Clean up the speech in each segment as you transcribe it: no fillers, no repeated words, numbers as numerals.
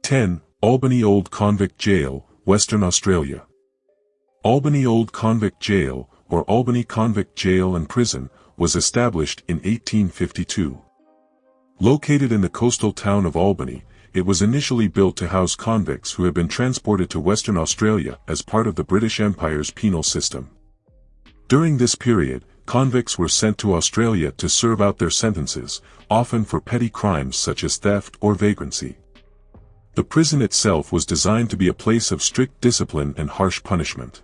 10. Albany Old Convict Jail, Western Australia. Albany Old Convict Jail, or Albany Convict Jail and Prison, was established in 1852. Located in the coastal town of Albany, it was initially built to house convicts who had been transported to Western Australia as part of the British Empire's penal system. During this period, convicts were sent to Australia to serve out their sentences, often for petty crimes such as theft or vagrancy. The prison itself was designed to be a place of strict discipline and harsh punishment.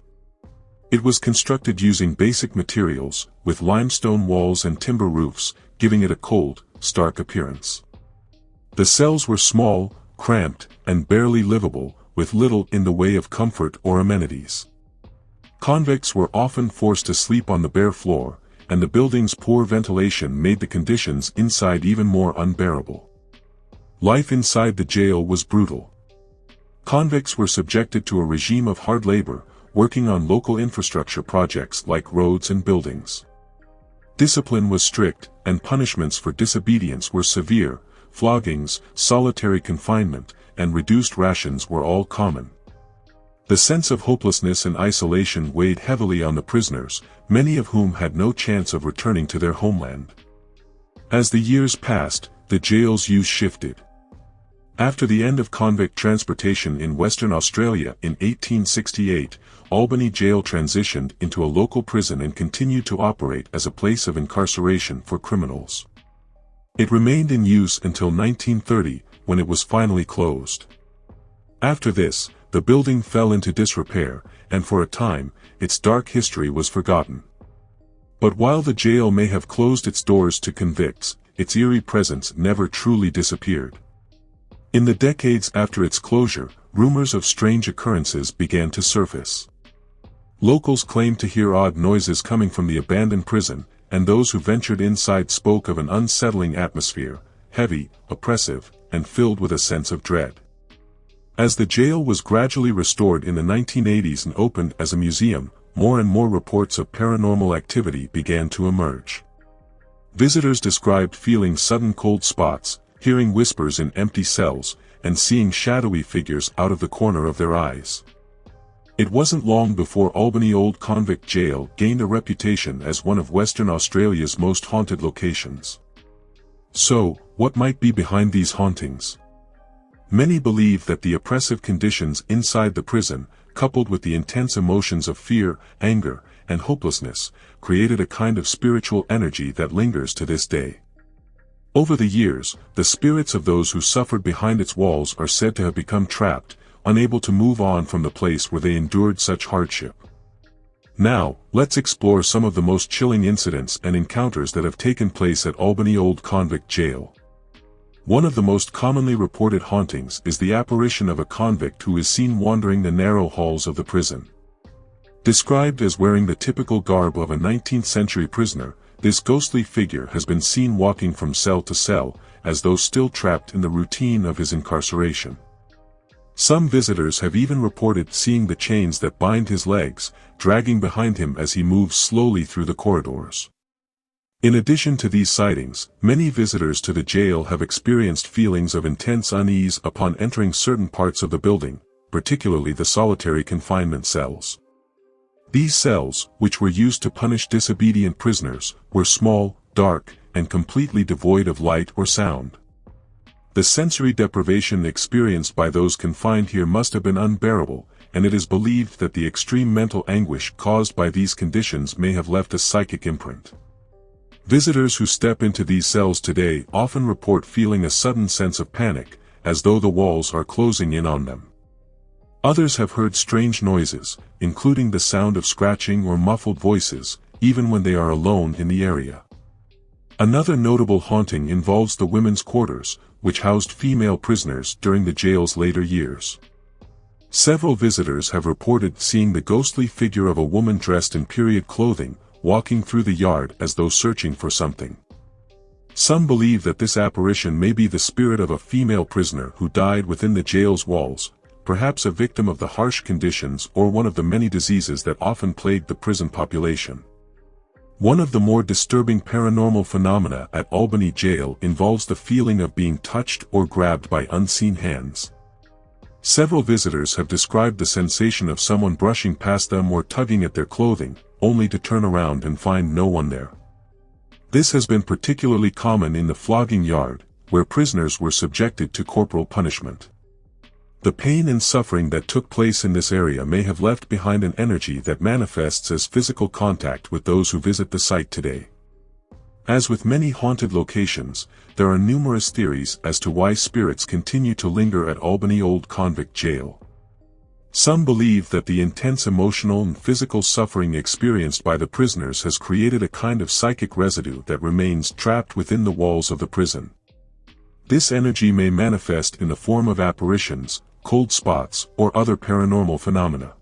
It was constructed using basic materials, with limestone walls and timber roofs, giving it a cold, stark appearance. The cells were small, cramped, and barely livable, with little in the way of comfort or amenities. Convicts were often forced to sleep on the bare floor, and the building's poor ventilation made the conditions inside even more unbearable. Life inside the jail was brutal. Convicts were subjected to a regime of hard labor, working on local infrastructure projects like roads and buildings. Discipline was strict, and punishments for disobedience were severe. Floggings, solitary confinement, and reduced rations were all common. The sense of hopelessness and isolation weighed heavily on the prisoners, many of whom had no chance of returning to their homeland. As the years passed, the jail's use shifted. After the end of convict transportation in Western Australia in 1868, Albany Jail transitioned into a local prison and continued to operate as a place of incarceration for criminals. It remained in use until 1930, when it was finally closed. After this, the building fell into disrepair, and for a time, its dark history was forgotten. But while the jail may have closed its doors to convicts, its eerie presence never truly disappeared. In the decades after its closure, rumors of strange occurrences began to surface. Locals claimed to hear odd noises coming from the abandoned prison, and those who ventured inside spoke of an unsettling atmosphere, heavy, oppressive, and filled with a sense of dread. As the jail was gradually restored in the 1980s and opened as a museum, more and more reports of paranormal activity began to emerge. Visitors described feeling sudden cold spots, hearing whispers in empty cells, and seeing shadowy figures out of the corner of their eyes. It wasn't long before Albany Old Convict Jail gained a reputation as one of Western Australia's most haunted locations. So, what might be behind these hauntings? Many believe that the oppressive conditions inside the prison, coupled with the intense emotions of fear, anger, and hopelessness, created a kind of spiritual energy that lingers to this day. Over the years, the spirits of those who suffered behind its walls are said to have become trapped, unable to move on from the place where they endured such hardship. Now, let's explore some of the most chilling incidents and encounters that have taken place at Albany Old Convict Jail. One of the most commonly reported hauntings is the apparition of a convict who is seen wandering the narrow halls of the prison. Described as wearing the typical garb of a 19th-century prisoner, this ghostly figure has been seen walking from cell to cell, as though still trapped in the routine of his incarceration. Some visitors have even reported seeing the chains that bind his legs, dragging behind him as he moves slowly through the corridors. In addition to these sightings, many visitors to the jail have experienced feelings of intense unease upon entering certain parts of the building, particularly the solitary confinement cells. These cells, which were used to punish disobedient prisoners, were small, dark, and completely devoid of light or sound. The sensory deprivation experienced by those confined here must have been unbearable, and it is believed that the extreme mental anguish caused by these conditions may have left a psychic imprint. Visitors who step into these cells today often report feeling a sudden sense of panic, as though the walls are closing in on them. Others have heard strange noises, including the sound of scratching or muffled voices, even when they are alone in the area. Another notable haunting involves the women's quarters, which housed female prisoners during the jail's later years. Several visitors have reported seeing the ghostly figure of a woman dressed in period clothing, walking through the yard as though searching for something. Some believe that this apparition may be the spirit of a female prisoner who died within the jail's walls, perhaps a victim of the harsh conditions or one of the many diseases that often plagued the prison population. One of the more disturbing paranormal phenomena at Albany Jail involves the feeling of being touched or grabbed by unseen hands. Several visitors have described the sensation of someone brushing past them or tugging at their clothing, only to turn around and find no one there. This has been particularly common in the flogging yard, where prisoners were subjected to corporal punishment. The pain and suffering that took place in this area may have left behind an energy that manifests as physical contact with those who visit the site today. As with many haunted locations, there are numerous theories as to why spirits continue to linger at Albany Old Convict Jail. Some believe that the intense emotional and physical suffering experienced by the prisoners has created a kind of psychic residue that remains trapped within the walls of the prison. This energy may manifest in the form of apparitions, cold spots, or other paranormal phenomena.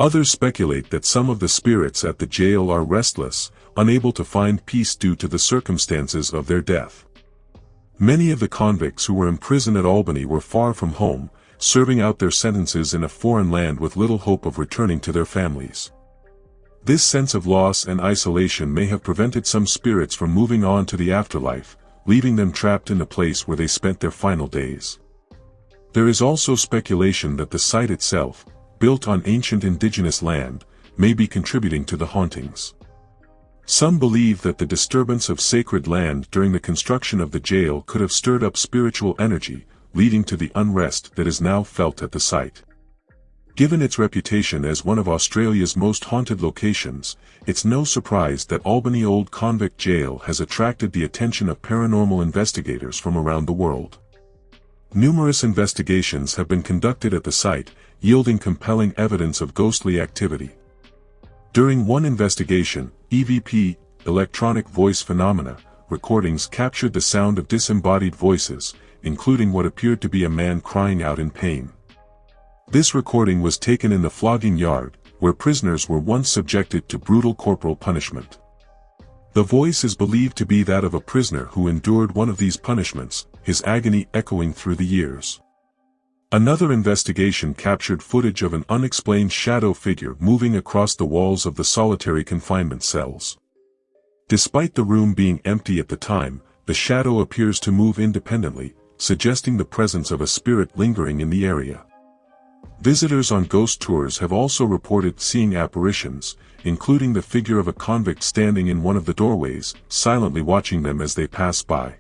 Others speculate that some of the spirits at the jail are restless, unable to find peace due to the circumstances of their death. Many of the convicts who were imprisoned at Albany were far from home, serving out their sentences in a foreign land with little hope of returning to their families. This sense of loss and isolation may have prevented some spirits from moving on to the afterlife, leaving them trapped in the place where they spent their final days. There is also speculation that the site itself, built on ancient indigenous land, may be contributing to the hauntings. Some believe that the disturbance of sacred land during the construction of the jail could have stirred up spiritual energy, leading to the unrest that is now felt at the site. Given its reputation as one of Australia's most haunted locations, it's no surprise that Albany Old Convict Jail has attracted the attention of paranormal investigators from around the world. Numerous investigations have been conducted at the site, yielding compelling evidence of ghostly activity. During one investigation, EVP, electronic voice phenomena, recordings captured the sound of disembodied voices, including what appeared to be a man crying out in pain. This recording was taken in the flogging yard, where prisoners were once subjected to brutal corporal punishment. The voice is believed to be that of a prisoner who endured one of these punishments, his agony echoing through the years. Another investigation captured footage of an unexplained shadow figure moving across the walls of the solitary confinement cells. Despite the room being empty at the time, the shadow appears to move independently, suggesting the presence of a spirit lingering in the area. Visitors on ghost tours have also reported seeing apparitions, including the figure of a convict standing in one of the doorways, silently watching them as they pass by.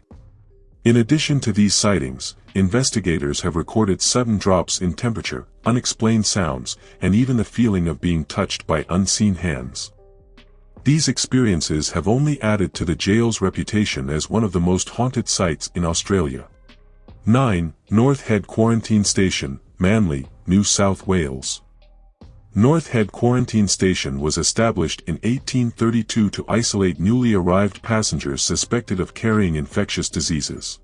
In addition to these sightings, investigators have recorded sudden drops in temperature, unexplained sounds, and even the feeling of being touched by unseen hands. These experiences have only added to the jail's reputation as one of the most haunted sites in Australia. 9. North Head Quarantine Station, Manly, New South Wales. North Head Quarantine Station was established in 1832 to isolate newly arrived passengers suspected of carrying infectious diseases.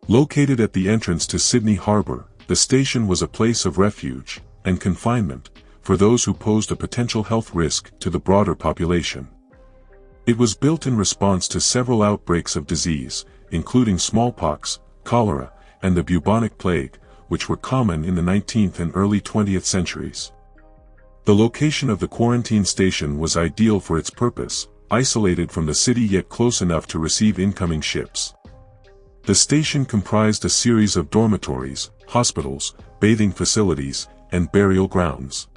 Located at the entrance to Sydney Harbour, the station was a place of refuge and confinement for those who posed a potential health risk to the broader population. It was built in response to several outbreaks of disease, including smallpox, cholera, and the bubonic plague, which were common in the 19th and early 20th centuries. The location of the quarantine station was ideal for its purpose, isolated from the city yet close enough to receive incoming ships. The station comprised a series of dormitories, hospitals, bathing facilities, and burial grounds.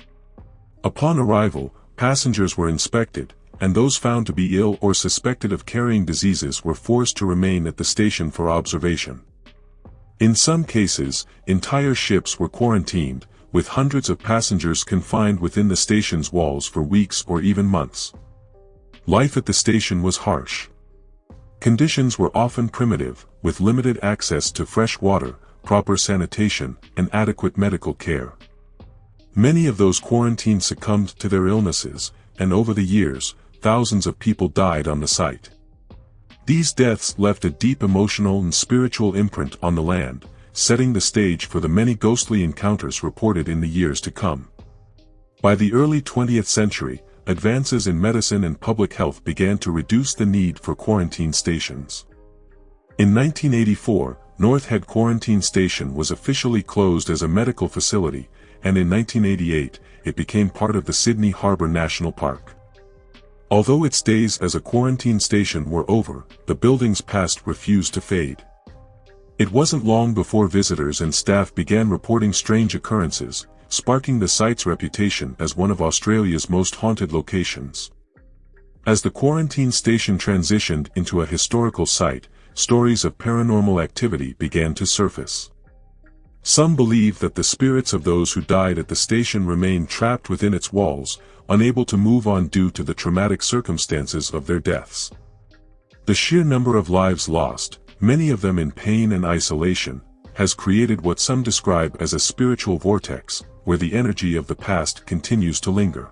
Upon arrival, passengers were inspected, and those found to be ill or suspected of carrying diseases were forced to remain at the station for observation. In some cases, entire ships were quarantined, with hundreds of passengers confined within the station's walls for weeks or even months. Life at the station was harsh. Conditions were often primitive, with limited access to fresh water, proper sanitation, and adequate medical care. Many of those quarantined succumbed to their illnesses, and over the years, thousands of people died on the site. These deaths left a deep emotional and spiritual imprint on the land, setting the stage for the many ghostly encounters reported in the years to come. By the early 20th century, advances in medicine and public health began to reduce the need for quarantine stations. In 1984, North Head Quarantine Station was officially closed as a medical facility, and in 1988, it became part of the Sydney Harbour National Park. Although its days as a quarantine station were over, the building's past refused to fade. It wasn't long before visitors and staff began reporting strange occurrences, sparking the site's reputation as one of Australia's most haunted locations. As the quarantine station transitioned into a historical site, stories of paranormal activity began to surface. Some believe that the spirits of those who died at the station remain trapped within its walls, unable to move on due to the traumatic circumstances of their deaths. The sheer number of lives lost, many of them in pain and isolation, has created what some describe as a spiritual vortex, where the energy of the past continues to linger.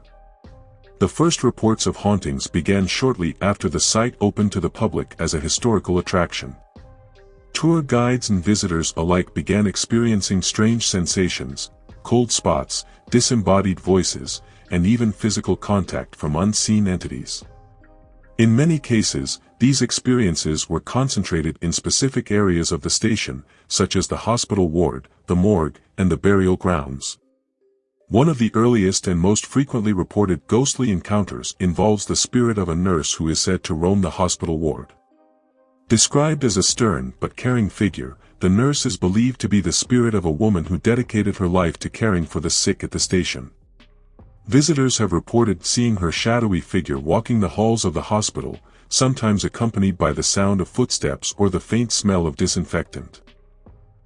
The first reports of hauntings began shortly after the site opened to the public as a historical attraction. Tour guides and visitors alike began experiencing strange sensations, cold spots, disembodied voices, and even physical contact from unseen entities. In many cases, these experiences were concentrated in specific areas of the station, such as the hospital ward, the morgue, and the burial grounds. One of the earliest and most frequently reported ghostly encounters involves the spirit of a nurse who is said to roam the hospital ward. Described as a stern but caring figure, the nurse is believed to be the spirit of a woman who dedicated her life to caring for the sick at the station. Visitors have reported seeing her shadowy figure walking the halls of the hospital, sometimes accompanied by the sound of footsteps or the faint smell of disinfectant.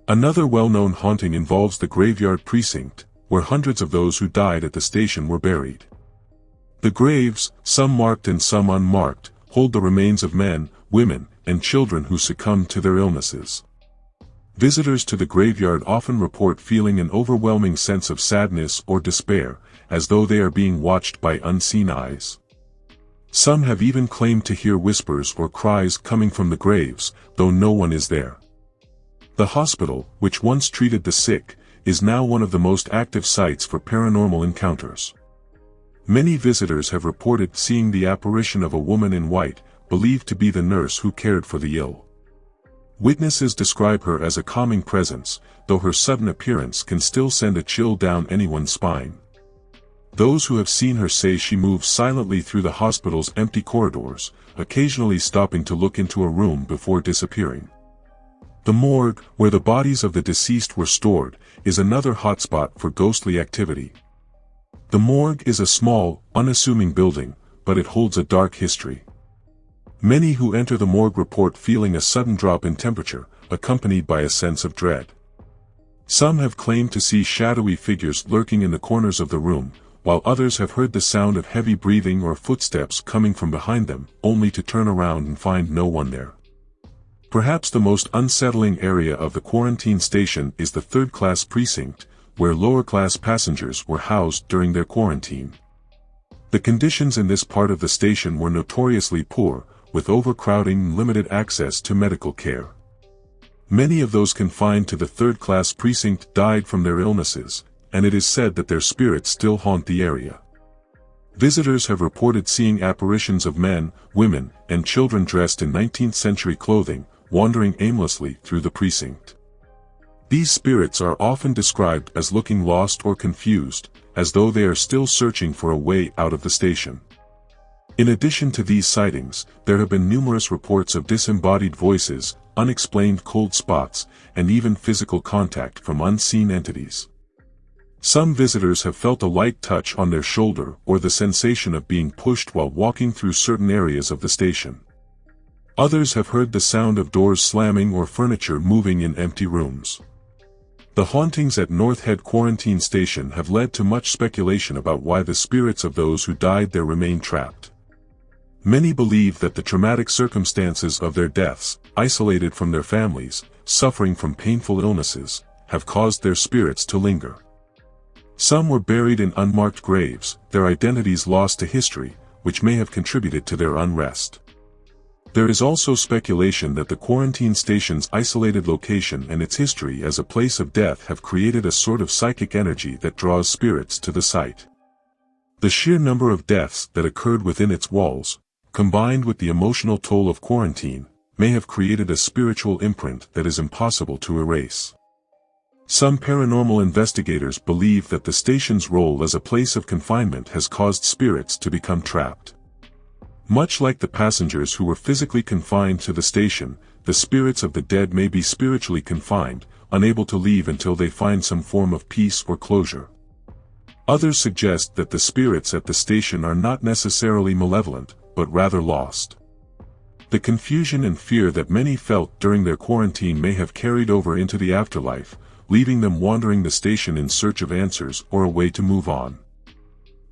Another well-known haunting involves the graveyard precinct, where hundreds of those who died at the station were buried. The graves, some marked and some unmarked, hold the remains of men, women, and children who succumbed to their illnesses. Visitors to the graveyard often report feeling an overwhelming sense of sadness or despair, as though they are being watched by unseen eyes. Some have even claimed to hear whispers or cries coming from the graves, though no one is there. The hospital, which once treated the sick, is now one of the most active sites for paranormal encounters. Many visitors have reported seeing the apparition of a woman in white, believed to be the nurse who cared for the ill. Witnesses describe her as a calming presence, though her sudden appearance can still send a chill down anyone's spine. Those who have seen her say she moves silently through the hospital's empty corridors, occasionally stopping to look into a room before disappearing. The morgue, where the bodies of the deceased were stored, is another hotspot for ghostly activity. The morgue is a small, unassuming building, but it holds a dark history. Many who enter the morgue report feeling a sudden drop in temperature, accompanied by a sense of dread. Some have claimed to see shadowy figures lurking in the corners of the room, while others have heard the sound of heavy breathing or footsteps coming from behind them, only to turn around and find no one there. Perhaps the most unsettling area of the quarantine station is the third-class precinct, where lower-class passengers were housed during their quarantine. The conditions in this part of the station were notoriously poor, with overcrowding and limited access to medical care. Many of those confined to the third-class precinct died from their illnesses, and it is said that their spirits still haunt the area. Visitors have reported seeing apparitions of men, women, and children dressed in 19th-century clothing, wandering aimlessly through the precinct. These spirits are often described as looking lost or confused, as though they are still searching for a way out of the station. In addition to these sightings, there have been numerous reports of disembodied voices, unexplained cold spots, and even physical contact from unseen entities. Some visitors have felt a light touch on their shoulder or the sensation of being pushed while walking through certain areas of the station. Others have heard the sound of doors slamming or furniture moving in empty rooms. The hauntings at North Head Quarantine Station have led to much speculation about why the spirits of those who died there remain trapped. Many believe that the traumatic circumstances of their deaths, isolated from their families, suffering from painful illnesses, have caused their spirits to linger. Some were buried in unmarked graves, their identities lost to history, which may have contributed to their unrest. There is also speculation that the quarantine station's isolated location and its history as a place of death have created a sort of psychic energy that draws spirits to the site. The sheer number of deaths that occurred within its walls, combined with the emotional toll of quarantine, may have created a spiritual imprint that is impossible to erase. Some paranormal investigators believe that the station's role as a place of confinement has caused spirits to become trapped. Much like the passengers who were physically confined to the station, the spirits of the dead may be spiritually confined, unable to leave until they find some form of peace or closure. Others suggest that the spirits at the station are not necessarily malevolent, but rather lost. The confusion and fear that many felt during their quarantine may have carried over into the afterlife, leaving them wandering the station in search of answers or a way to move on.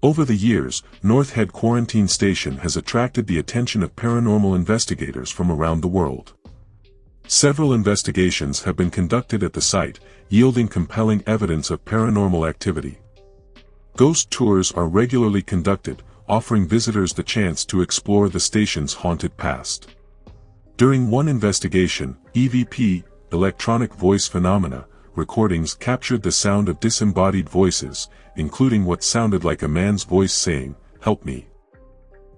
Over the years, North Head Quarantine Station has attracted the attention of paranormal investigators from around the world. Several investigations have been conducted at the site, yielding compelling evidence of paranormal activity. Ghost tours are regularly conducted, offering visitors the chance to explore the station's haunted past. During one investigation, EVP, electronic voice phenomena, recordings captured the sound of disembodied voices, including what sounded like a man's voice saying, "Help me."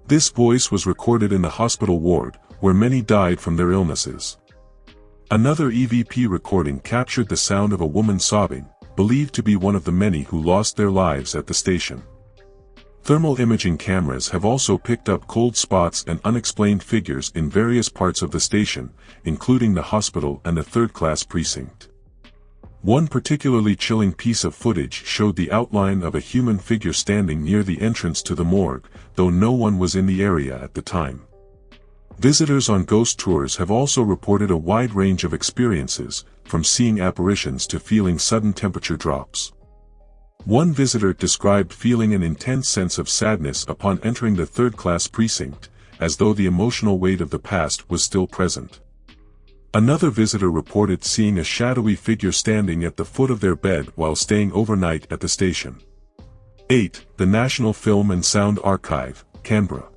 This voice was recorded in the hospital ward, where many died from their illnesses. Another EVP recording captured the sound of a woman sobbing, believed to be one of the many who lost their lives at the station. Thermal imaging cameras have also picked up cold spots and unexplained figures in various parts of the station, including the hospital and the third-class precinct. One particularly chilling piece of footage showed the outline of a human figure standing near the entrance to the morgue, though no one was in the area at the time. Visitors on ghost tours have also reported a wide range of experiences, from seeing apparitions to feeling sudden temperature drops. One visitor described feeling an intense sense of sadness upon entering the third-class precinct, as though the emotional weight of the past was still present. Another visitor reported seeing a shadowy figure standing at the foot of their bed while staying overnight at the station. 8. The National Film and Sound Archive, Canberra.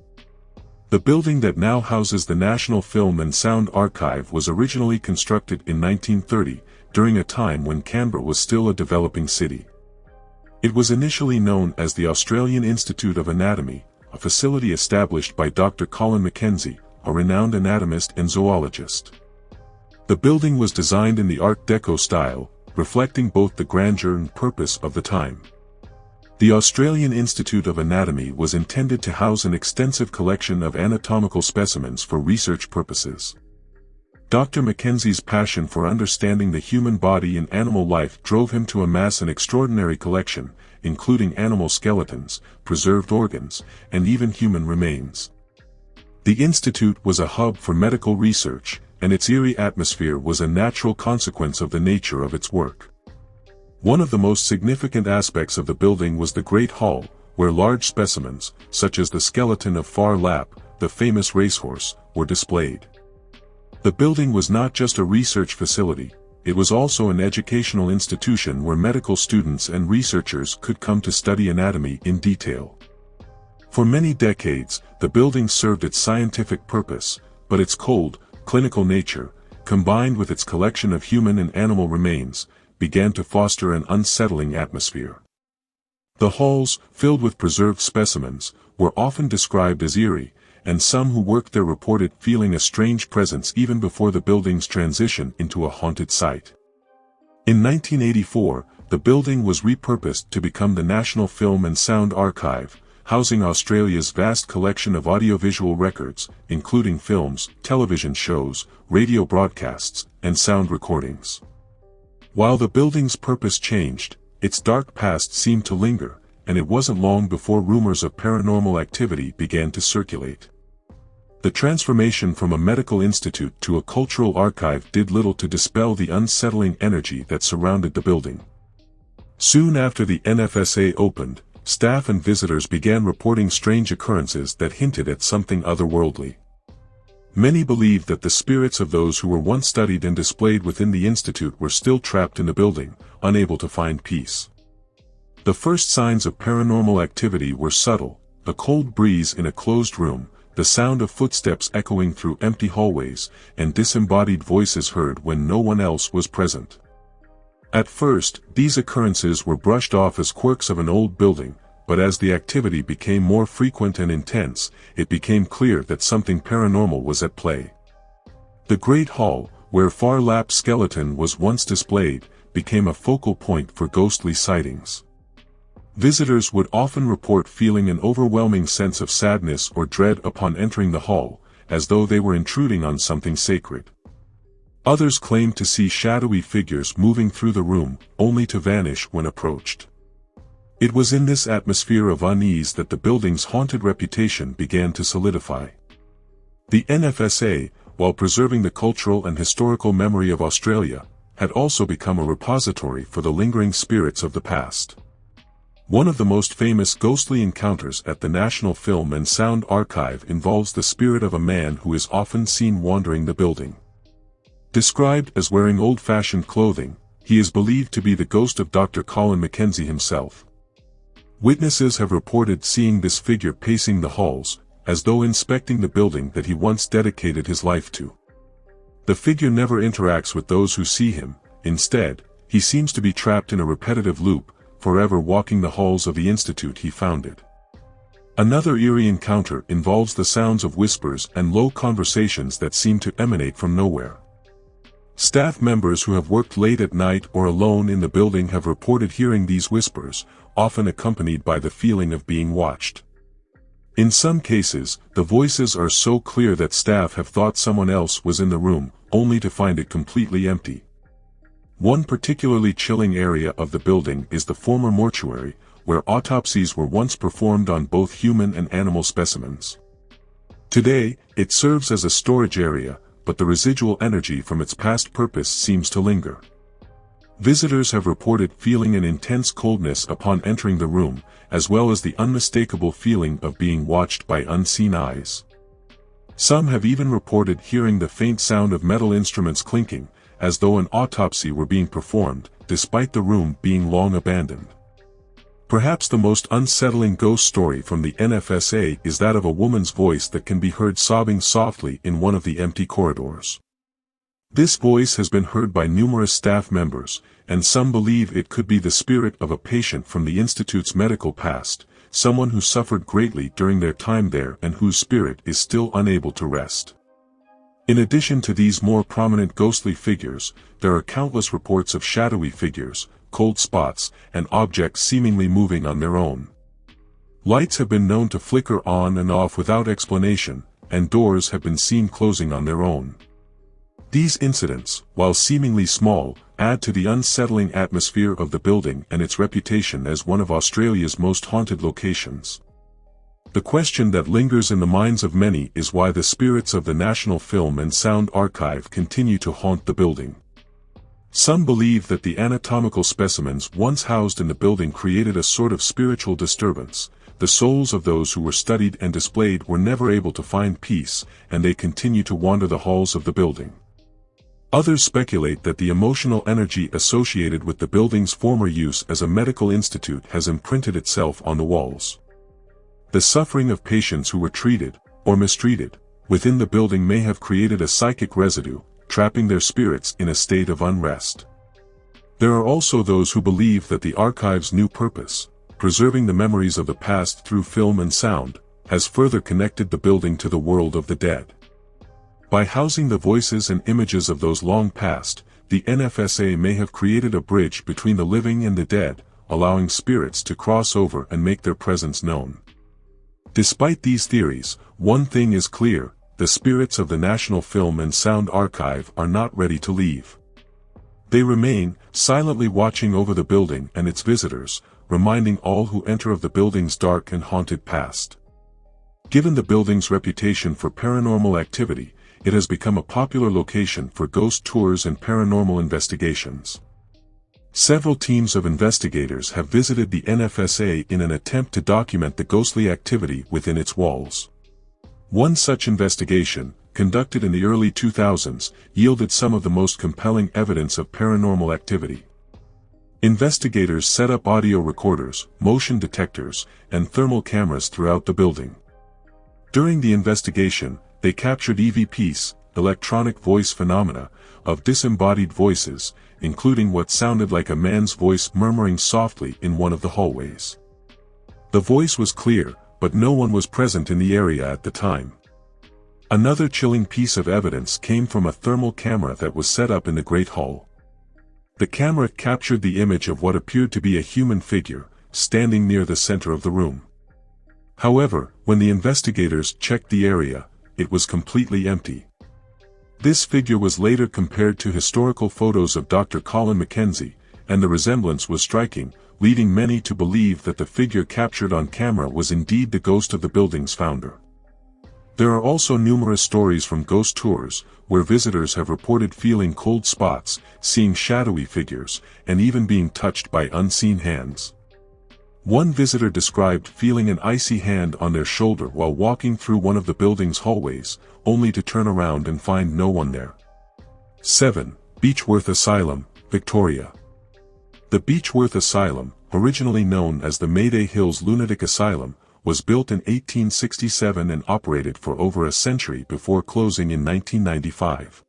The building that now houses the National Film and Sound Archive was originally constructed in 1930, during a time when Canberra was still a developing city. It was initially known as the Australian Institute of Anatomy, a facility established by Dr. Colin Mackenzie, a renowned anatomist and zoologist. The building was designed in the Art Deco style, reflecting both the grandeur and purpose of the time. The Australian Institute of Anatomy was intended to house an extensive collection of anatomical specimens for research purposes. Dr. Mackenzie's passion for understanding the human body and animal life drove him to amass an extraordinary collection, including animal skeletons, preserved organs, and even human remains. The institute was a hub for medical research, and its eerie atmosphere was a natural consequence of the nature of its work. One of the most significant aspects of the building was the Great Hall, where large specimens, such as the skeleton of Far Lap, the famous racehorse, were displayed. The building was not just a research facility, it was also an educational institution where medical students and researchers could come to study anatomy in detail. For many decades, the building served its scientific purpose, but its cold, clinical nature, combined with its collection of human and animal remains, began to foster an unsettling atmosphere. The halls, filled with preserved specimens, were often described as eerie, and some who worked there reported feeling a strange presence even before the building's transition into a haunted site. In 1984, the building was repurposed to become the National Film and Sound Archive, housing Australia's vast collection of audiovisual records, including films, television shows, radio broadcasts, and sound recordings. While the building's purpose changed, its dark past seemed to linger, and it wasn't long before rumors of paranormal activity began to circulate. The transformation from a medical institute to a cultural archive did little to dispel the unsettling energy that surrounded the building. Soon after the NFSA opened, staff and visitors began reporting strange occurrences that hinted at something otherworldly. Many believed that the spirits of those who were once studied and displayed within the institute were still trapped in the building, unable to find peace. The first signs of paranormal activity were subtle: a cold breeze in a closed room, the sound of footsteps echoing through empty hallways, and disembodied voices heard when no one else was present. At first, these occurrences were brushed off as quirks of an old building, but as the activity became more frequent and intense, it became clear that something paranormal was at play. The Great Hall, where Far Lap's skeleton was once displayed, became a focal point for ghostly sightings. Visitors would often report feeling an overwhelming sense of sadness or dread upon entering the hall, as though they were intruding on something sacred. Others claimed to see shadowy figures moving through the room, only to vanish when approached. It was in this atmosphere of unease that the building's haunted reputation began to solidify. The NFSA, while preserving the cultural and historical memory of Australia, had also become a repository for the lingering spirits of the past. One of the most famous ghostly encounters at the National Film and Sound Archive involves the spirit of a man who is often seen wandering the building. Described as wearing old-fashioned clothing, he is believed to be the ghost of Dr. Colin Mackenzie himself. Witnesses have reported seeing this figure pacing the halls, as though inspecting the building that he once dedicated his life to. The figure never interacts with those who see him. Instead, he seems to be trapped in a repetitive loop, forever walking the halls of the institute he founded. Another eerie encounter involves the sounds of whispers and low conversations that seem to emanate from nowhere. Staff members who have worked late at night or alone in the building have reported hearing these whispers, often accompanied by the feeling of being watched. In some cases, the voices are so clear that staff have thought someone else was in the room, only to find it completely empty. One particularly chilling area of the building is the former mortuary, where autopsies were once performed on both human and animal specimens. Today, it serves as a storage area, but the residual energy from its past purpose seems to linger. Visitors have reported feeling an intense coldness upon entering the room, as well as the unmistakable feeling of being watched by unseen eyes. Some have even reported hearing the faint sound of metal instruments clinking, as though an autopsy were being performed, despite the room being long abandoned. Perhaps the most unsettling ghost story from the NFSA is that of a woman's voice that can be heard sobbing softly in one of the empty corridors. This voice has been heard by numerous staff members, and some believe it could be the spirit of a patient from the institute's medical past, someone who suffered greatly during their time there and whose spirit is still unable to rest. In addition to these more prominent ghostly figures, there are countless reports of shadowy figures, cold spots, and objects seemingly moving on their own. Lights have been known to flicker on and off without explanation, and doors have been seen closing on their own. These incidents, while seemingly small, add to the unsettling atmosphere of the building and its reputation as one of Australia's most haunted locations. The question that lingers in the minds of many is why the spirits of the National Film and Sound Archive continue to haunt the building. Some believe that the anatomical specimens once housed in the building created a sort of spiritual disturbance. The souls of those who were studied and displayed were never able to find peace, and they continue to wander the halls of the building. Others speculate that the emotional energy associated with the building's former use as a medical institute has imprinted itself on the walls. The suffering of patients who were treated, or mistreated, within the building may have created a psychic residue, trapping their spirits in a state of unrest. There are also those who believe that the archive's new purpose, preserving the memories of the past through film and sound, has further connected the building to the world of the dead. By housing the voices and images of those long past, the NFSA may have created a bridge between the living and the dead, allowing spirits to cross over and make their presence known. Despite these theories, one thing is clear: the spirits of the National Film and Sound Archive are not ready to leave. They remain, silently watching over the building and its visitors, reminding all who enter of the building's dark and haunted past. Given the building's reputation for paranormal activity, it has become a popular location for ghost tours and paranormal investigations. Several teams of investigators have visited the NFSA in an attempt to document the ghostly activity within its walls. One such investigation, conducted in the early 2000s, yielded some of the most compelling evidence of paranormal activity. Investigators set up audio recorders, motion detectors, and thermal cameras throughout the building. During the investigation, they captured EVPs, electronic voice phenomena, of disembodied voices, including what sounded like a man's voice murmuring softly in one of the hallways. The voice was clear, but no one was present in the area at the time. Another chilling piece of evidence came from a thermal camera that was set up in the Great Hall. The camera captured the image of what appeared to be a human figure, standing near the center of the room. However, when the investigators checked the area, it was completely empty. This figure was later compared to historical photos of Dr. Colin Mackenzie, and the resemblance was striking, leading many to believe that the figure captured on camera was indeed the ghost of the building's founder. There are also numerous stories from ghost tours, where visitors have reported feeling cold spots, seeing shadowy figures, and even being touched by unseen hands. One visitor described feeling an icy hand on their shoulder while walking through one of the building's hallways, only to turn around and find no one there. 7. Beechworth Asylum, Victoria. The Beechworth Asylum, originally known as the Mayday Hills Lunatic Asylum, was built in 1867 and operated for over a century before closing in 1995.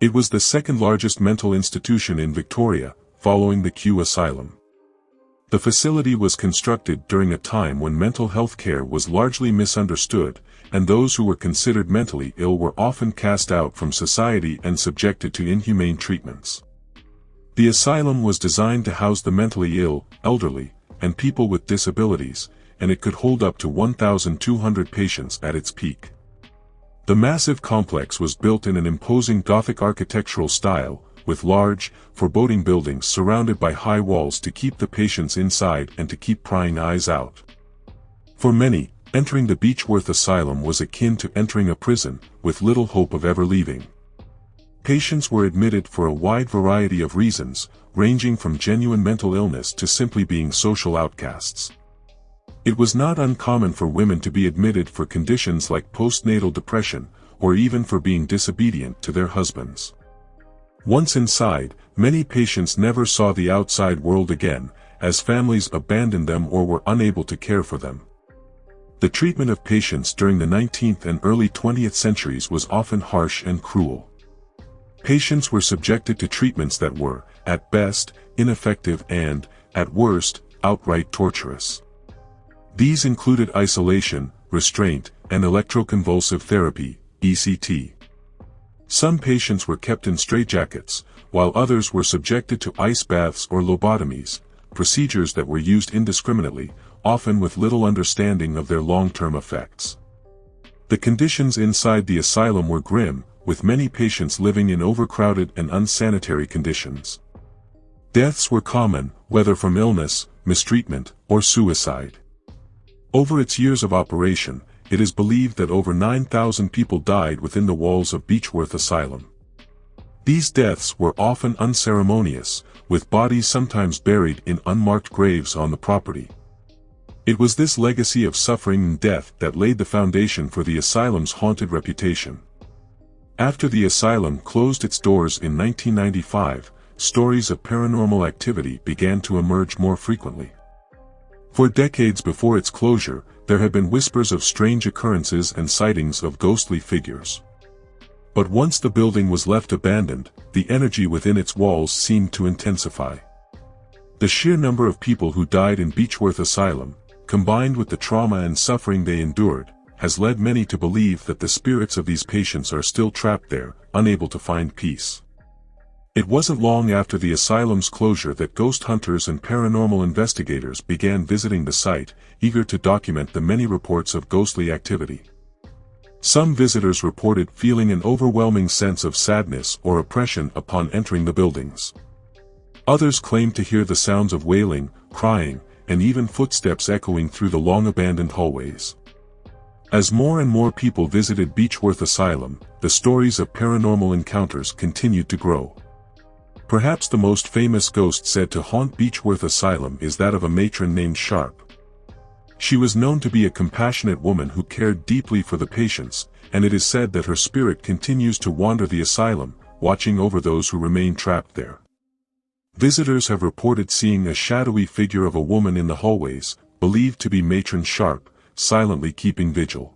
It was the second largest mental institution in Victoria, following the Kew Asylum. The facility was constructed during a time when mental health care was largely misunderstood, and those who were considered mentally ill were often cast out from society and subjected to inhumane treatments. The asylum was designed to house the mentally ill, elderly, and people with disabilities, and it could hold up to 1,200 patients at its peak. The massive complex was built in an imposing Gothic architectural style, with large, foreboding buildings surrounded by high walls to keep the patients inside and to keep prying eyes out. For many, entering the Beechworth Asylum was akin to entering a prison, with little hope of ever leaving. Patients were admitted for a wide variety of reasons, ranging from genuine mental illness to simply being social outcasts. It was not uncommon for women to be admitted for conditions like postnatal depression, or even for being disobedient to their husbands. Once inside, many patients never saw the outside world again, as families abandoned them or were unable to care for them. The treatment of patients during the 19th and early 20th centuries was often harsh and cruel. Patients were subjected to treatments that were, at best, ineffective and, at worst, outright torturous. These included isolation, restraint, and electroconvulsive therapy, ECT. Some patients were kept in straitjackets, while others were subjected to ice baths or lobotomies, procedures that were used indiscriminately, often with little understanding of their long-term effects. The conditions inside the asylum were grim, with many patients living in overcrowded and unsanitary conditions. Deaths were common, whether from illness, mistreatment, or suicide. Over its years of operation, it is believed that over 9,000 people died within the walls of Beechworth Asylum. These deaths were often unceremonious, with bodies sometimes buried in unmarked graves on the property. It was this legacy of suffering and death that laid the foundation for the asylum's haunted reputation. After the asylum closed its doors in 1995, stories of paranormal activity began to emerge more frequently. For decades before its closure, there had been whispers of strange occurrences and sightings of ghostly figures. But once the building was left abandoned, the energy within its walls seemed to intensify. The sheer number of people who died in Beechworth Asylum, combined with the trauma and suffering they endured, has led many to believe that the spirits of these patients are still trapped there, unable to find peace. It wasn't long after the asylum's closure that ghost hunters and paranormal investigators began visiting the site, eager to document the many reports of ghostly activity. Some visitors reported feeling an overwhelming sense of sadness or oppression upon entering the buildings. Others claimed to hear the sounds of wailing, crying, and even footsteps echoing through the long-abandoned hallways. As more and more people visited Beechworth Asylum, the stories of paranormal encounters continued to grow. Perhaps the most famous ghost said to haunt Beechworth Asylum is that of a matron named Sharp. She was known to be a compassionate woman who cared deeply for the patients, and it is said that her spirit continues to wander the asylum, watching over those who remain trapped there. Visitors have reported seeing a shadowy figure of a woman in the hallways, believed to be matron Sharp, silently keeping vigil.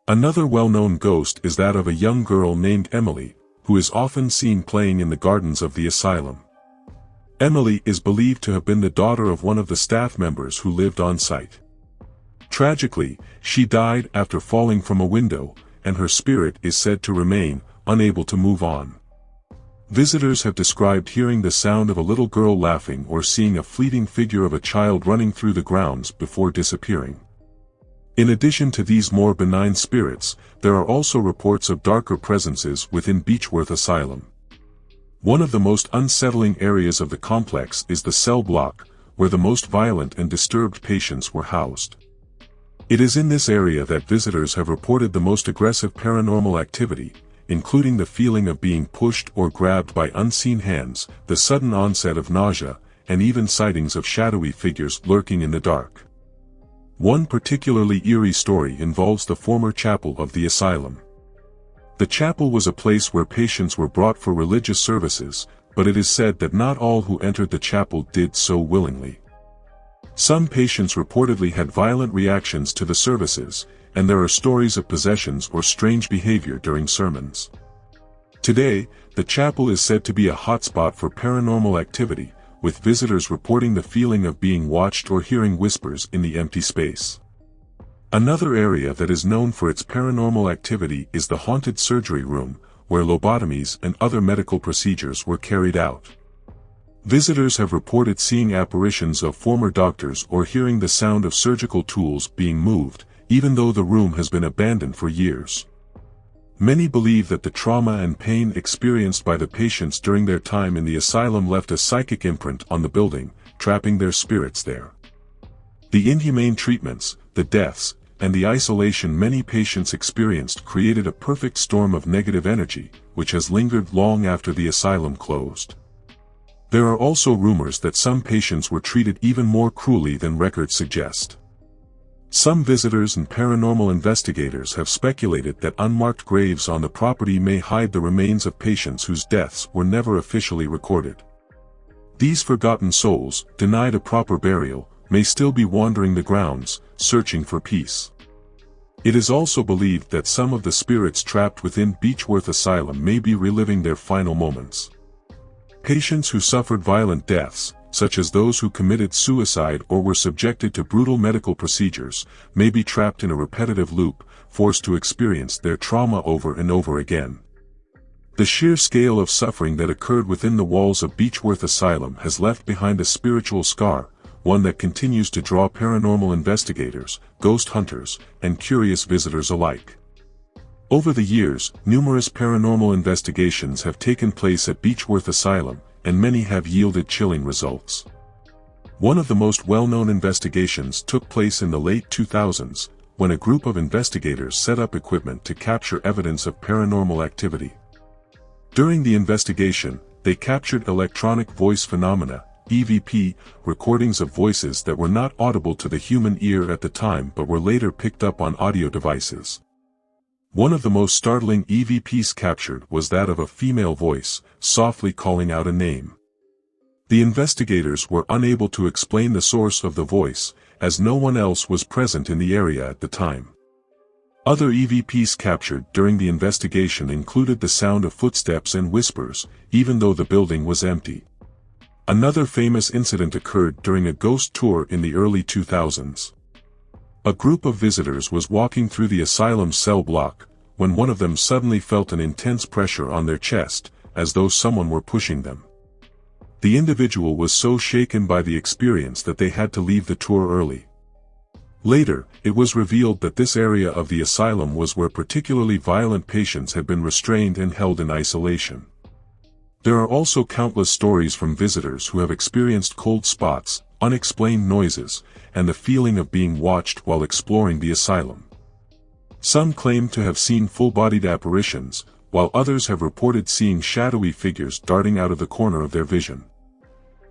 Another well-known ghost is that of a young girl named Emily, who is often seen playing in the gardens of the asylum. Emily is believed to have been the daughter of one of the staff members who lived on site. Tragically, she died after falling from a window, and her spirit is said to remain, unable to move on. Visitors have described hearing the sound of a little girl laughing or seeing a fleeting figure of a child running through the grounds before disappearing. In addition to these more benign spirits, there are also reports of darker presences within Beechworth Asylum. One of the most unsettling areas of the complex is the cell block, where the most violent and disturbed patients were housed. It is in this area that visitors have reported the most aggressive paranormal activity, including the feeling of being pushed or grabbed by unseen hands, the sudden onset of nausea, and even sightings of shadowy figures lurking in the dark. One particularly eerie story involves the former chapel of the asylum. The chapel was a place where patients were brought for religious services, but it is said that not all who entered the chapel did so willingly. Some patients reportedly had violent reactions to the services, and there are stories of possessions or strange behavior during sermons. Today, the chapel is said to be a hotspot for paranormal activity, with visitors reporting the feeling of being watched or hearing whispers in the empty space. Another area that is known for its paranormal activity is the haunted surgery room, where lobotomies and other medical procedures were carried out. Visitors have reported seeing apparitions of former doctors or hearing the sound of surgical tools being moved, even though the room has been abandoned for years. Many believe that the trauma and pain experienced by the patients during their time in the asylum left a psychic imprint on the building, trapping their spirits there. The inhumane treatments, the deaths, and the isolation many patients experienced created a perfect storm of negative energy, which has lingered long after the asylum closed. There are also rumors that some patients were treated even more cruelly than records suggest. Some visitors and paranormal investigators have speculated that unmarked graves on the property may hide the remains of patients whose deaths were never officially recorded. These forgotten souls, denied a proper burial, may still be wandering the grounds, searching for peace. It is also believed that some of the spirits trapped within Beechworth Asylum may be reliving their final moments. Patients who suffered violent deaths, such as those who committed suicide or were subjected to brutal medical procedures, may be trapped in a repetitive loop, forced to experience their trauma over and over again. The sheer scale of suffering that occurred within the walls of Beechworth Asylum has left behind a spiritual scar, one that continues to draw paranormal investigators, ghost hunters, and curious visitors alike. Over the years, numerous paranormal investigations have taken place at Beechworth Asylum, and many have yielded chilling results. One of the most well-known investigations took place in the late 2000s, when a group of investigators set up equipment to capture evidence of paranormal activity. During the investigation, they captured electronic voice phenomena, EVP, recordings of voices that were not audible to the human ear at the time but were later picked up on audio devices. One of the most startling EVPs captured was that of a female voice, softly calling out a name. The investigators were unable to explain the source of the voice, as no one else was present in the area at the time. Other EVPs captured during the investigation included the sound of footsteps and whispers, even though the building was empty. Another famous incident occurred during a ghost tour in the early 2000s. A group of visitors was walking through the asylum's cell block, when one of them suddenly felt an intense pressure on their chest, as though someone were pushing them. The individual was so shaken by the experience that they had to leave the tour early. Later, it was revealed that this area of the asylum was where particularly violent patients had been restrained and held in isolation. There are also countless stories from visitors who have experienced cold spots, unexplained noises, and the feeling of being watched while exploring the asylum. Some claim to have seen full-bodied apparitions, while others have reported seeing shadowy figures darting out of the corner of their vision.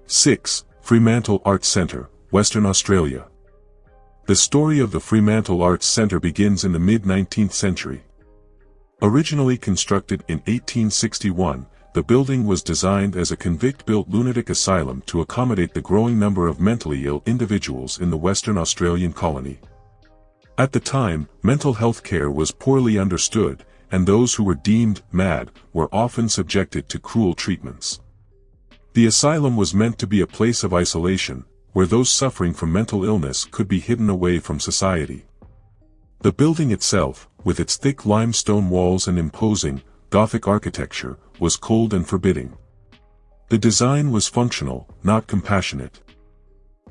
6. Fremantle Arts Centre, Western Australia. The story of the Fremantle Arts Centre begins in the mid-19th century. Originally constructed in 1861, the building was designed as a convict-built lunatic asylum to accommodate the growing number of mentally ill individuals in the Western Australian colony. At the time, mental health care was poorly understood, and those who were deemed mad were often subjected to cruel treatments. The asylum was meant to be a place of isolation, where those suffering from mental illness could be hidden away from society. The building itself, with its thick limestone walls and imposing, Gothic architecture, was cold and forbidding. The design was functional, not compassionate.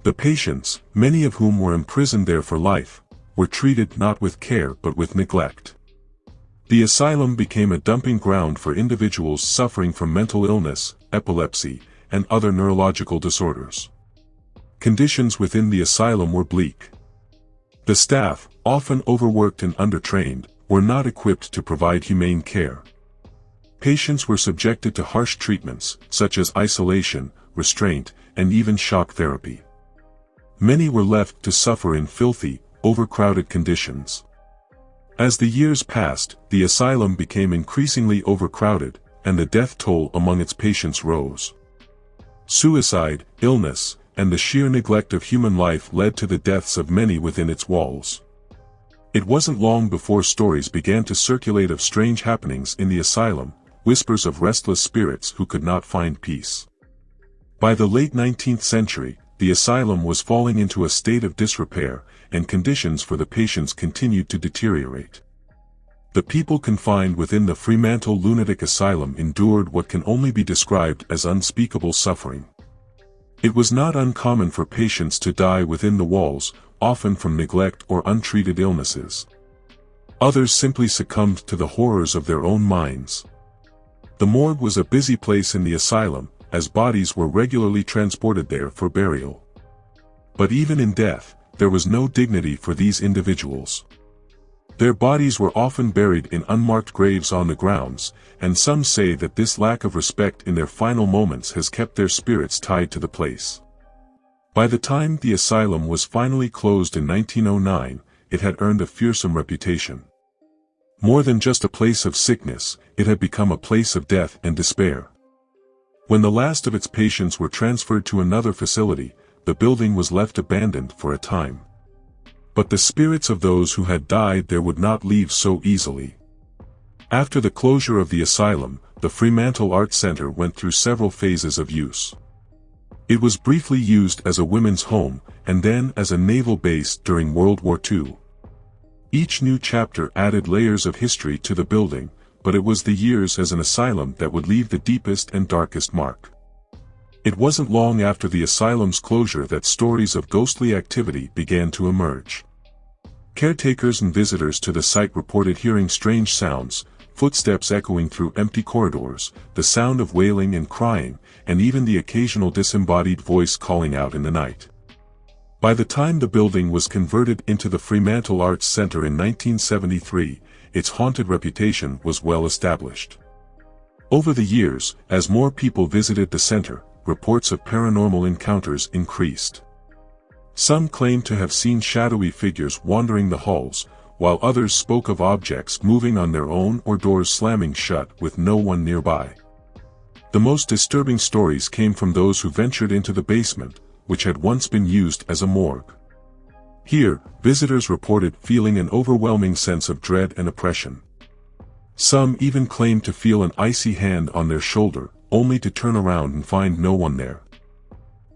The patients, many of whom were imprisoned there for life, were treated not with care but with neglect. The asylum became a dumping ground for individuals suffering from mental illness, epilepsy, and other neurological disorders. Conditions within the asylum were bleak. The staff, often overworked and undertrained, were not equipped to provide humane care. Patients were subjected to harsh treatments, such as isolation, restraint, and even shock therapy. Many were left to suffer in filthy, overcrowded conditions. As the years passed, the asylum became increasingly overcrowded, and the death toll among its patients rose. Suicide, illness, and the sheer neglect of human life led to the deaths of many within its walls. It wasn't long before stories began to circulate of strange happenings in the asylum, whispers of restless spirits who could not find peace. By the late 19th century, the asylum was falling into a state of disrepair, and conditions for the patients continued to deteriorate. The people confined within the Fremantle Lunatic Asylum endured what can only be described as unspeakable suffering. It was not uncommon for patients to die within the walls, often from neglect or untreated illnesses. Others simply succumbed to the horrors of their own minds. The morgue was a busy place in the asylum, as bodies were regularly transported there for burial. But even in death, there was no dignity for these individuals. Their bodies were often buried in unmarked graves on the grounds, and some say that this lack of respect in their final moments has kept their spirits tied to the place. By the time the asylum was finally closed in 1909, it had earned a fearsome reputation. More than just a place of sickness, it had become a place of death and despair. When the last of its patients were transferred to another facility, the building was left abandoned for a time. But the spirits of those who had died there would not leave so easily. After the closure of the asylum, the Fremantle Art Centre went through several phases of use. It was briefly used as a women's home, and then as a naval base during World War II. Each new chapter added layers of history to the building, but it was the years as an asylum that would leave the deepest and darkest mark. It wasn't long after the asylum's closure that stories of ghostly activity began to emerge. Caretakers and visitors to the site reported hearing strange sounds, footsteps echoing through empty corridors, the sound of wailing and crying, and even the occasional disembodied voice calling out in the night. By the time the building was converted into the Fremantle Arts Centre in 1973, its haunted reputation was well established. Over the years, as more people visited the centre, reports of paranormal encounters increased. Some claimed to have seen shadowy figures wandering the halls, while others spoke of objects moving on their own or doors slamming shut with no one nearby. The most disturbing stories came from those who ventured into the basement, which had once been used as a morgue. Here, visitors reported feeling an overwhelming sense of dread and oppression. Some even claimed to feel an icy hand on their shoulder, only to turn around and find no one there.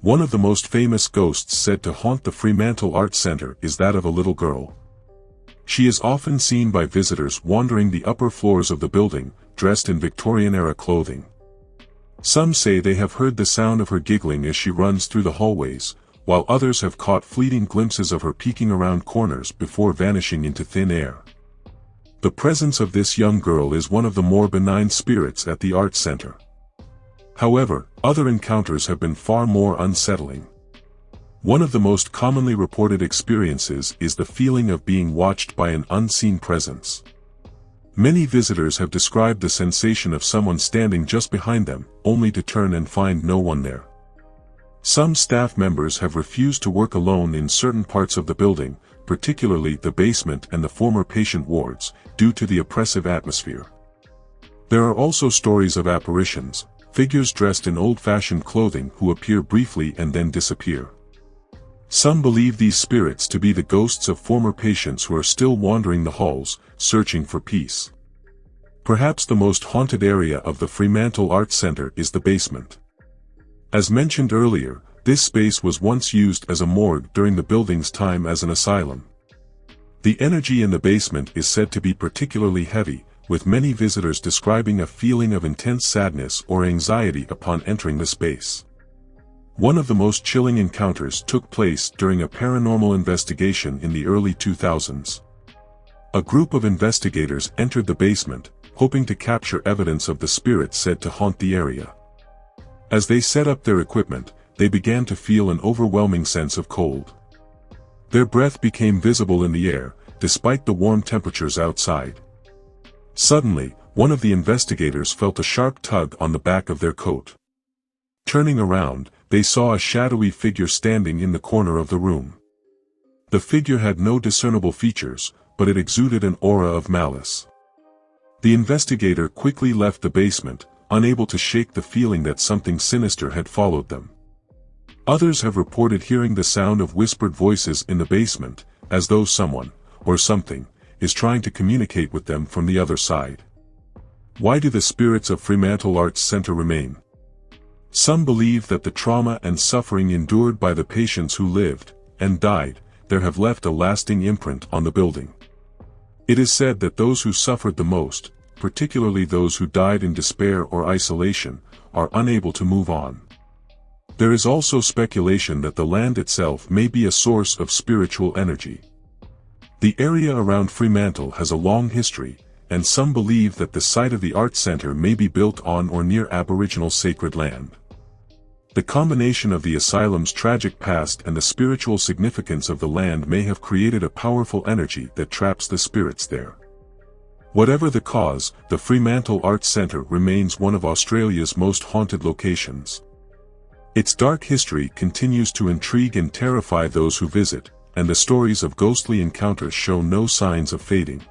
One of the most famous ghosts said to haunt the Fremantle Arts Centre is that of a little girl. She is often seen by visitors wandering the upper floors of the building, dressed in Victorian-era clothing. Some say they have heard the sound of her giggling as she runs through the hallways, while others have caught fleeting glimpses of her peeking around corners before vanishing into thin air. The presence of this young girl is one of the more benign spirits at the Arts Centre. However, other encounters have been far more unsettling. One of the most commonly reported experiences is the feeling of being watched by an unseen presence. Many visitors have described the sensation of someone standing just behind them, only to turn and find no one there. Some staff members have refused to work alone in certain parts of the building, particularly the basement and the former patient wards, due to the oppressive atmosphere. There are also stories of apparitions, figures dressed in old-fashioned clothing who appear briefly and then disappear. Some believe these spirits to be the ghosts of former patients who are still wandering the halls, searching for peace. Perhaps the most haunted area of the Fremantle Arts Centre is the basement. As mentioned earlier, this space was once used as a morgue during the building's time as an asylum. The energy in the basement is said to be particularly heavy, with many visitors describing a feeling of intense sadness or anxiety upon entering the space. One of the most chilling encounters took place during a paranormal investigation in the early 2000s. A group of investigators entered the basement, hoping to capture evidence of the spirits said to haunt the area. As they set up their equipment, they began to feel an overwhelming sense of cold. Their breath became visible in the air, despite the warm temperatures outside. Suddenly, one of the investigators felt a sharp tug on the back of their coat. Turning around, they saw a shadowy figure standing in the corner of the room. The figure had no discernible features, but it exuded an aura of malice. The investigator quickly left the basement, unable to shake the feeling that something sinister had followed them. Others have reported hearing the sound of whispered voices in the basement, as though someone, or something, is trying to communicate with them from the other side. Why do the spirits of Fremantle Arts Centre remain? Some believe that the trauma and suffering endured by the patients who lived and died there have left a lasting imprint on the building. It is said that those who suffered the most, particularly those who died in despair or isolation, are unable to move on. There is also speculation that the land itself may be a source of spiritual energy. The area around Fremantle has a long history, and some believe that the site of the Arts Centre may be built on or near Aboriginal sacred land. The combination of the asylum's tragic past and the spiritual significance of the land may have created a powerful energy that traps the spirits there. Whatever the cause, the Fremantle Arts Centre remains one of Australia's most haunted locations. Its dark history continues to intrigue and terrify those who visit, and the stories of ghostly encounters show no signs of fading.